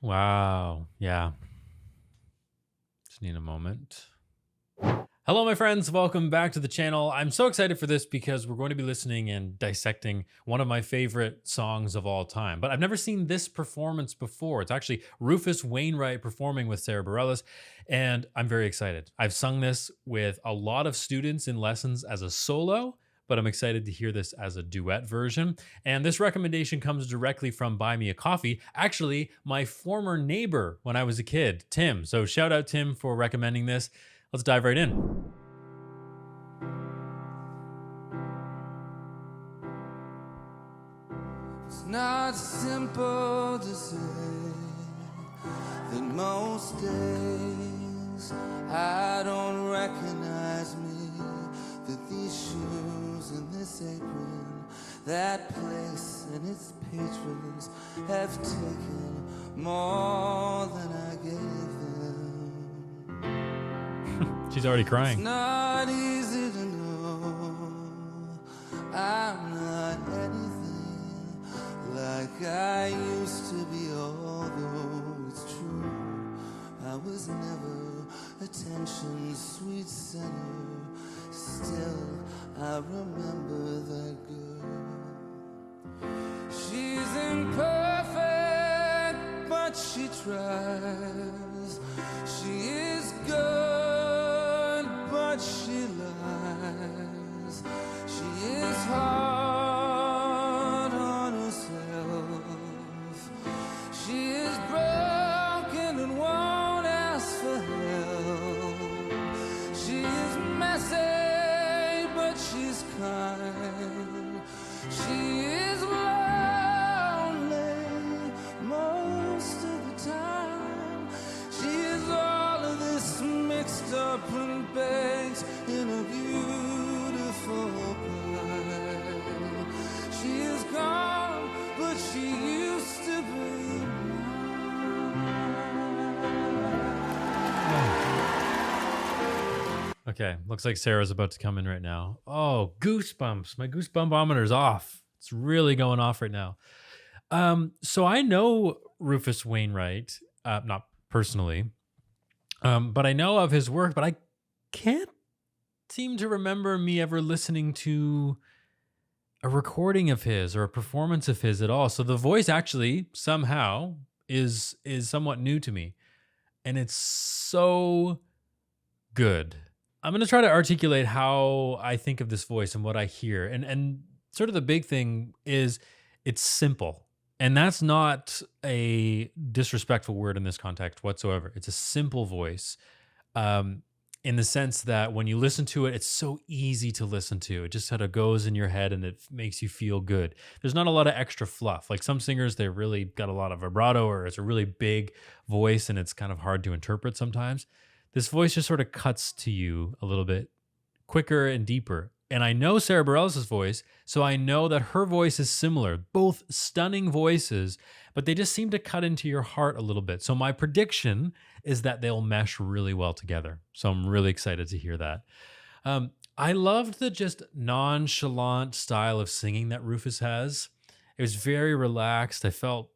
Wow. Yeah. Just need a moment. Hello, my friends. Welcome back to the channel. I'm so excited for this because we're going to be listening and dissecting one of my favorite songs of all time. But I've never seen this performance before. It's actually Rufus Wainwright performing with Sarah Bareilles, and I'm very excited. I've sung this with a lot of students in lessons as a solo, but I'm excited to hear this as a duet version. And this recommendation comes directly from Buy Me a Coffee, actually, my former neighbor when I was a kid, Tim. So shout out, Tim, for recommending this. Let's dive right in. It's not simple to say that most days I don't recognize me, that these shoes and this apron, that place and its patrons have taken more than I gave them. She's already crying. It's not easy to know I'm not anything like I used to be, although it's true I was never attention's sweet center. Still I remember that girl. She's imperfect, but she tries. She is good, but she lies. She is hard on herself. She is broken and won't ask for help. She is messy, but she's kind. She is lonely most of the time. She is all of this mixed up and baked in a beautiful pie. She is gone, but she used to be mine. Okay, looks like Sarah's about to come in right now. Oh, goosebumps. My goosebumpometer's off. It's really going off right now. So I know Rufus Wainwright, not personally, but I know of his work, but I can't seem to remember me ever listening to a recording of his or a performance of his at all. So the voice actually somehow is somewhat new to me, and it's so good. I'm going to try to articulate how I think of this voice and what I hear. And sort of the big thing is it's simple. And that's not a disrespectful word in this context whatsoever. It's a simple voice in the sense that when you listen to it, it's so easy to listen to. It just sort of goes in your head and it makes you feel good. There's not a lot of extra fluff. Like some singers, they really got a lot of vibrato, or it's a really big voice and it's kind of hard to interpret sometimes. This voice just sort of cuts to you a little bit quicker and deeper. And I know Sarah Bareilles' voice, so I know that her voice is similar. Both stunning voices, but they just seem to cut into your heart a little bit. So my prediction is that they'll mesh really well together. So I'm really excited to hear that. I loved the just nonchalant style of singing that Rufus has. It was very relaxed. I felt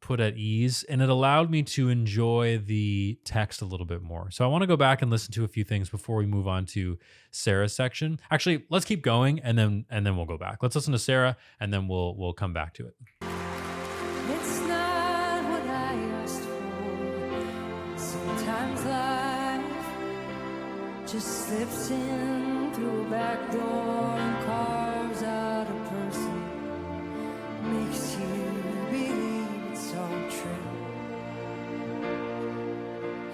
put at ease, and it allowed me to enjoy the text a little bit more. So I want to go back and listen to a few things before we move on to Sarah's section. Actually, let's keep going and then we'll go back. Let's listen to Sarah and then we'll come back to it. It's not what I asked for. Sometimes life just slips in through a back door and carves out a person, makes you believe it's all true.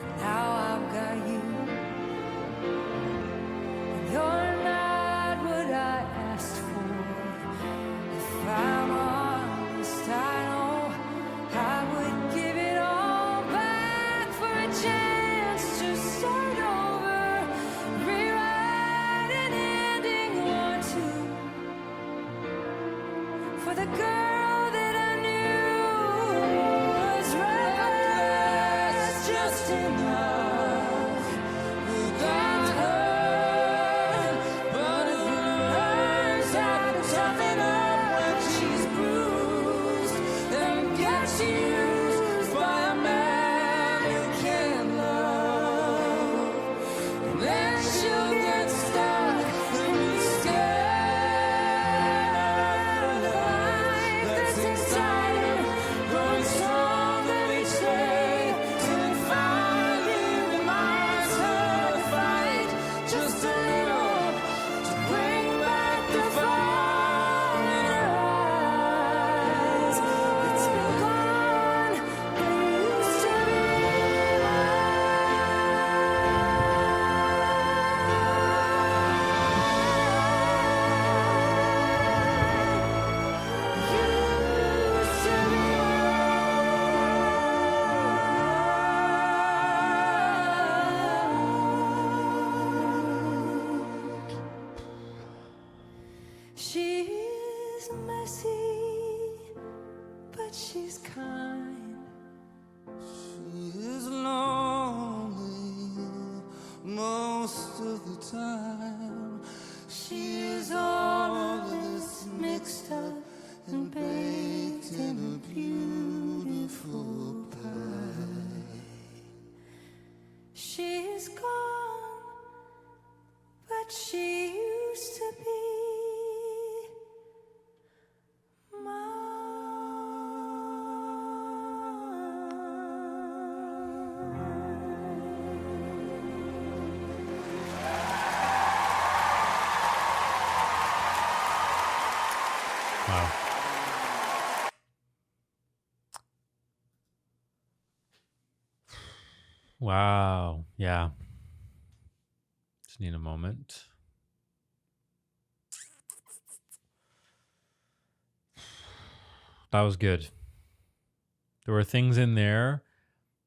And now I've got you, and you're not what I asked for. If I'm honest, I know I would give it all back for a chance to start over, rewrite an ending or two. Wow. Yeah. Just need a moment. That was good. There were things in there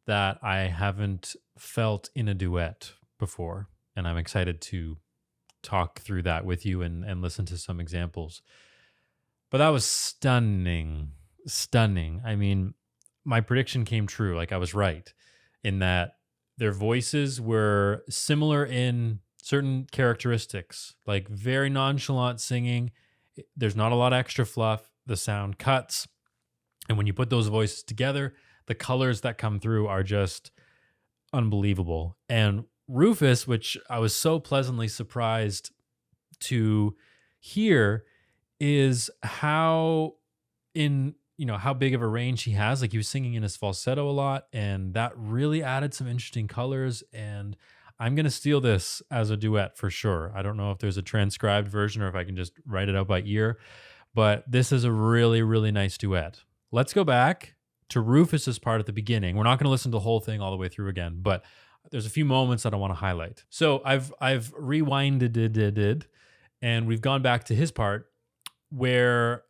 that I haven't felt in a duet before. And I'm excited to talk through that with you and listen to some examples. But that was stunning. Stunning. I mean, my prediction came true. Like I was right in that their voices were similar in certain characteristics, like very nonchalant singing. There's not a lot of extra fluff. The sound cuts. And when you put those voices together, the colors that come through are just unbelievable. And Rufus, which I was so pleasantly surprised to hear, is how how big of a range he has. Like he was singing in his falsetto a lot, and that really added some interesting colors. And I'm gonna steal this as a duet for sure. I don't know if there's a transcribed version or if I can just write it out by ear, but this is a really, really nice duet. Let's go back to Rufus's part at the beginning. We're not going to listen to the whole thing all the way through again, but there's a few moments that I want to highlight. So I've rewinded it, and we've gone back to his part where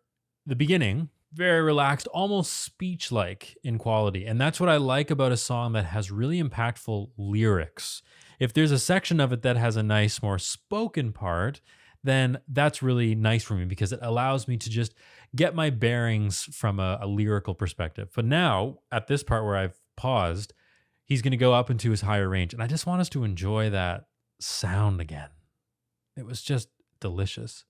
the beginning, very relaxed, almost speech-like in quality. And that's what I like about a song that has really impactful lyrics. If there's a section of it that has a nice, more spoken part, then that's really nice for me because it allows me to just get my bearings from a lyrical perspective. But now, at this part where I've paused, he's going to go up into his higher range. And I just want us to enjoy that sound again. It was just delicious.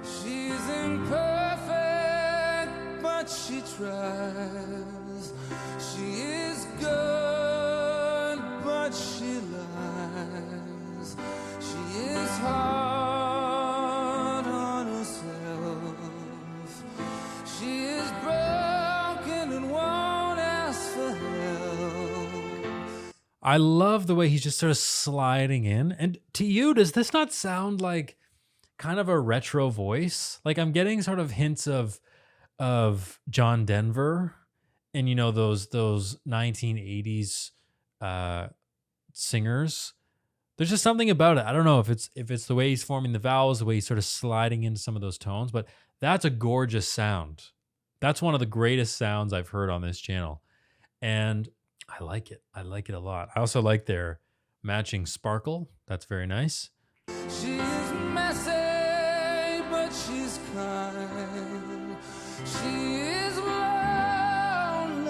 She's imperfect, but she tries. She is good, but she lies. She is hard on herself. She is broken and won't ask for help. I love the way he's just sort of sliding in. And to you, does this not sound like kind of a retro voice? Like I'm getting sort of hints of John Denver and those 1980s singers. There's just something about it. I don't know if it's the way he's forming the vowels, the way he's sort of sliding into some of those tones, but that's a gorgeous sound. That's one of the greatest sounds I've heard on this channel. And I like it. I like it a lot. I also like their matching sparkle. That's very nice. She is messy, but she's kind. She is lonely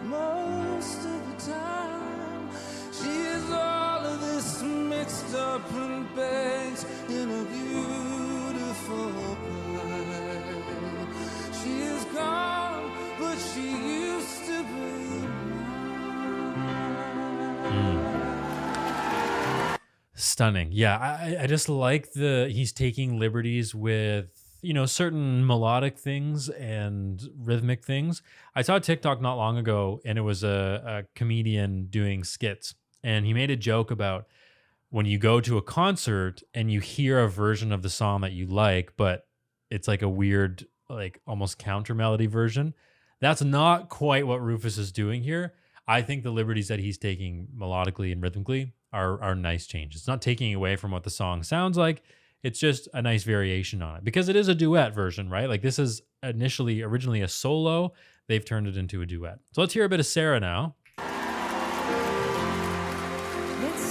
most of the time. She is all of this mixed up and baked in a beautiful pie. She is gone, but she used to be Stunning. Yeah, I just like he's taking liberties with, certain melodic things and rhythmic things. I saw a TikTok not long ago, and it was a comedian doing skits, and he made a joke about when you go to a concert and you hear a version of the song that you like, but it's like a weird, like almost counter melody version. That's not quite what Rufus is doing here. I think the liberties that he's taking melodically and rhythmically are nice changes. It's not taking away from what the song sounds like. It's just a nice variation on it because it is a duet version, right? Like this is originally a solo. They've turned it into a duet. So let's hear a bit of Sarah now. It's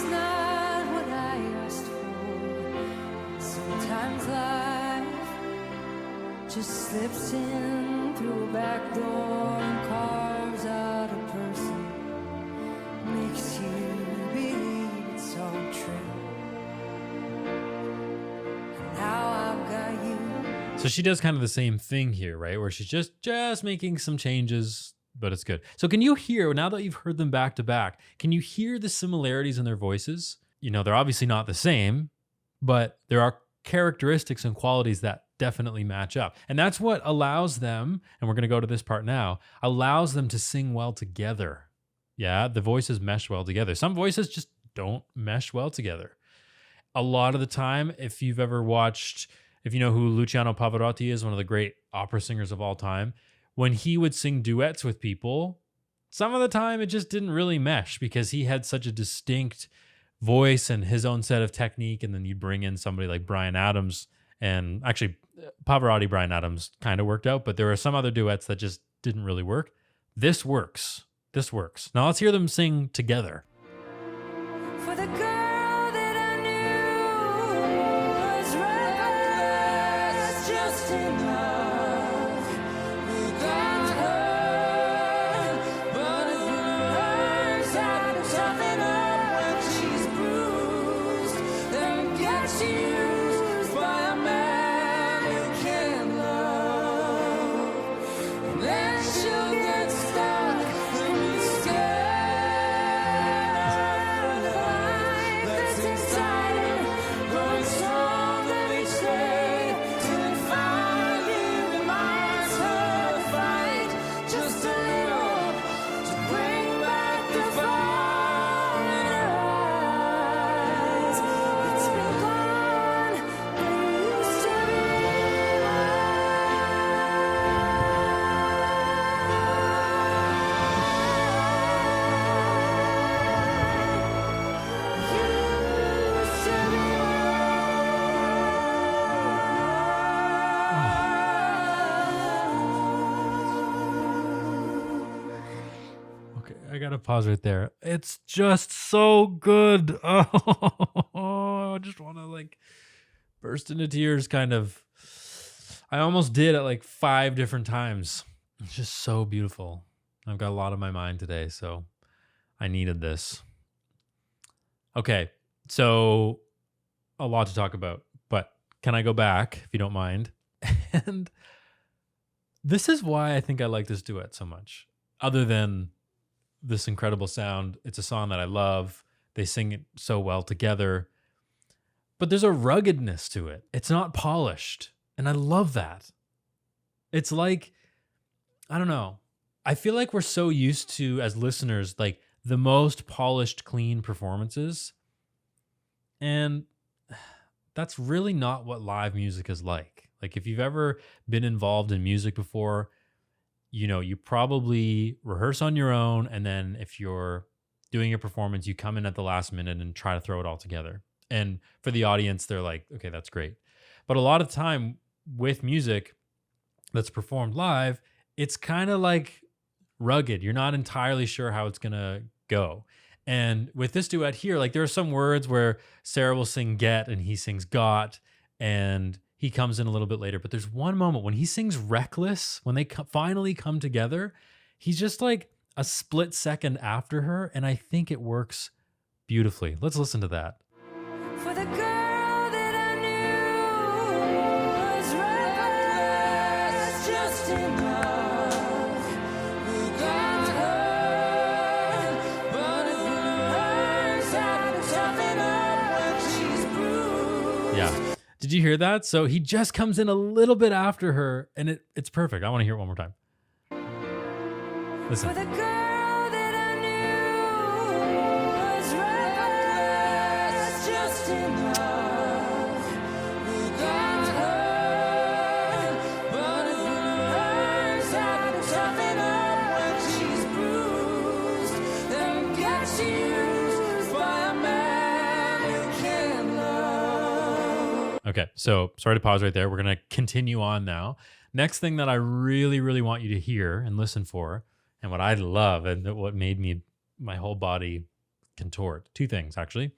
not what I asked for. Sometimes life just slips in through a back door and carves out a person. Makes you believe it's all true. And now I've got you. So she does kind of the same thing here, right? Where she's just making some changes, but it's good. So can you hear, now that you've heard them back to back, can you hear the similarities in their voices? They're obviously not the same, but there are characteristics and qualities that definitely match up. And that's what allows them, and we're going to go to this part now, allows them to sing well together. Yeah, the voices mesh well together. Some voices just don't mesh well together. A lot of the time, if you know who Luciano Pavarotti is, one of the great opera singers of all time, when he would sing duets with people, some of the time it just didn't really mesh because he had such a distinct voice and his own set of technique. And then you bring in somebody like Bryan Adams, and actually Pavarotti, Bryan Adams kind of worked out, but there were some other duets that just didn't really work. This works. This works. Now let's hear them sing together. For the girl that I knew was reckless, just in love. We got her, but it learns how to toughen up when she's bruised, then gets used by a man who can't love. And then she'll get stuck and be scared. I gotta pause right there. It's just so good. Oh, I just want to like burst into tears, kind of. I almost did at like 5 different times. It's just so beautiful. I've got a lot on my mind today, so I needed this. Okay, so a lot to talk about, but can I go back if you don't mind? And this is why I think I like this duet so much. Other than this incredible sound, it's a song that I love. They sing it so well together. But there's a ruggedness to it. It's not polished. And I love that. It's like, I don't know. I feel like we're so used to, as listeners, like the most polished, clean performances. And that's really not what live music is like. Like if you've ever been involved in music before, you know, you probably rehearse on your own. And then if you're doing a performance, you come in at the last minute and try to throw it all together. And for the audience, they're like, okay, that's great. But a lot of time with music that's performed live, it's kind of like rugged. You're not entirely sure how it's going to go. And with this duet here, like there are some words where Sarah will sing get and he sings got, and he comes in a little bit later. But there's one moment when he sings reckless, when they finally come together, he's just like a split second after her. And I think it works beautifully. Let's listen to that. For the girl that I knew was reckless, just in love. We got her, but it learns how to toughen up when she's bruised. Yeah. Did you hear that? So he just comes in a little bit after her, and it's perfect. I want to hear it one more time. Listen. For the girl that I knew was reckless, just in love. We got her, but it learns how to toughen up when she's bruised, then gets used by a man who can't love. Okay, so sorry to pause right there. We're going to continue on now. Next thing that I really, really want you to hear and listen for, and what I love and what made my whole body contort. 2 things, actually.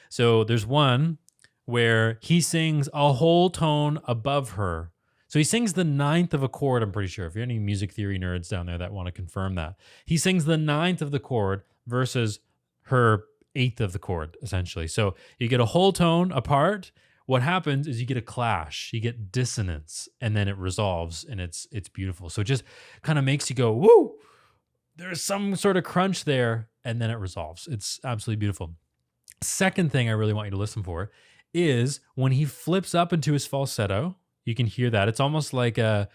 So there's one where he sings a whole tone above her. So he sings the 9th of a chord, I'm pretty sure. If you're any music theory nerds down there that want to confirm that. He sings the 9th of the chord versus her 8th of the chord, essentially. So you get a whole tone apart. What happens is you get a clash, you get dissonance, and then it resolves, and it's beautiful. So it just kind of makes you go, woo! There's some sort of crunch there, and then it resolves. It's absolutely beautiful. Second thing I really want you to listen for is when he flips up into his falsetto. You can hear that. It's almost like a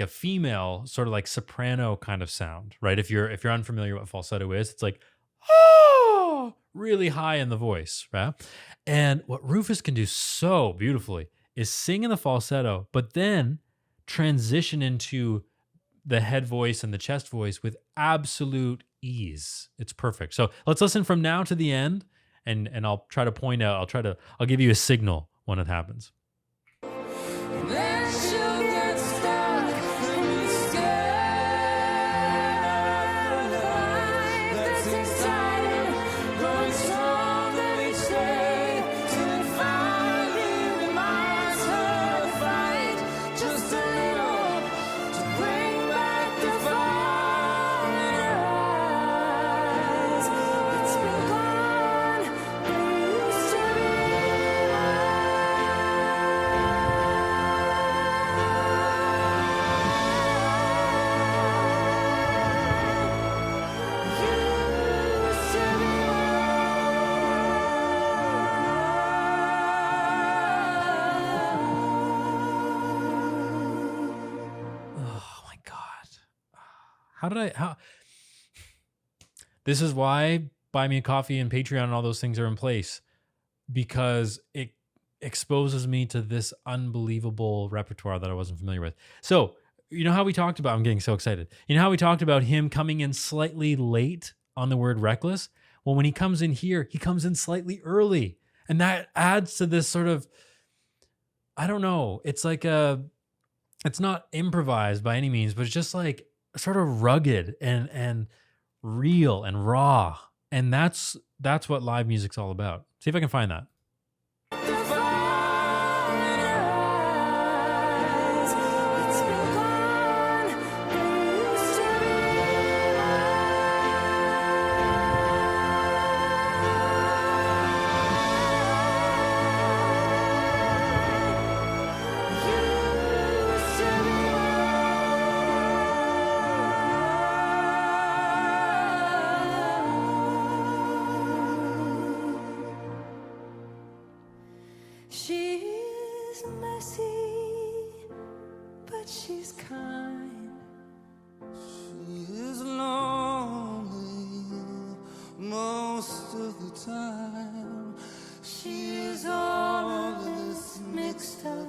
female, sort of like soprano kind of sound, right? If you're unfamiliar what falsetto is, it's like, oh, really high in the voice, right? And what Rufus can do so beautifully is sing in the falsetto, but then transition into the head voice and the chest voice with absolute ease. It's perfect. So let's listen from now to the end, and I'll try to point out, I'll give you a signal when it happens. Then she'll get stuck and be scared. That's exciting, growing stronger each day, till it finally reminds her to fight just a little, to bring back the fire in her eyes. It's been gone, but it used to be Oh my God. How this is why Buy Me a Coffee and Patreon and all those things are in place, because it exposes me to this unbelievable repertoire that I wasn't familiar with. So, you know how we talked about, I'm getting so excited. You know how we talked about him coming in slightly late on the word reckless? Well, when he comes in here, he comes in slightly early. And that adds to this sort of, I don't know, it's like it's not improvised by any means, but it's just like sort of rugged and real and raw. And that's what live music's all about. See if I can find that. the fire in her eyes. It's been gone, but it used to be She's messy, but she's kind. She is lonely most of the time. She is all of this mixed up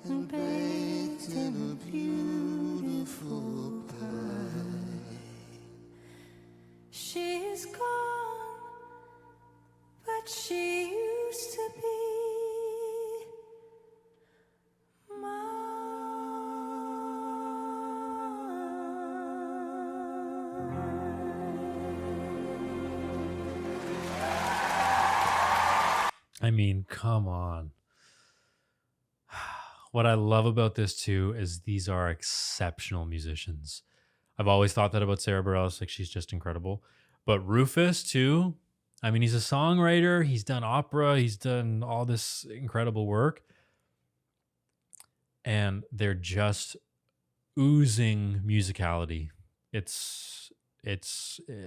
and baked in a beautiful pie. She is gone, but she used to be I mean, come on. What I love about this too is these are exceptional musicians. I've always thought that about Sarah Bareilles, like she's just incredible. But Rufus too, I mean, he's a songwriter, he's done opera, he's done all this incredible work. And they're just oozing musicality. It's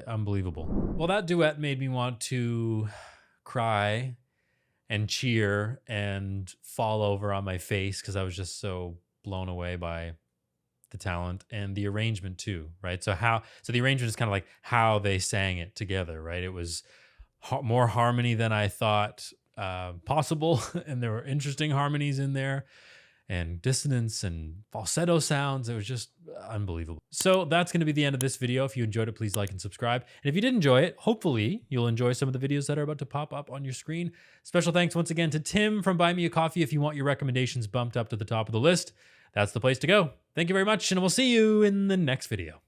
unbelievable. Well, that duet made me want to cry and cheer and fall over on my face because I was just so blown away by the talent and the arrangement too, right? So the arrangement is kind of like how they sang it together, right? It was more harmony than I thought possible, and there were interesting harmonies in there, and dissonance and falsetto sounds. It was just unbelievable. So that's going to be the end of this video. If you enjoyed it, please like and subscribe. And if you did enjoy it, hopefully you'll enjoy some of the videos that are about to pop up on your screen. Special thanks once again to Tim from Buy Me a Coffee. If you want your recommendations bumped up to the top of the list, that's the place to go. Thank you very much, and we'll see you in the next video.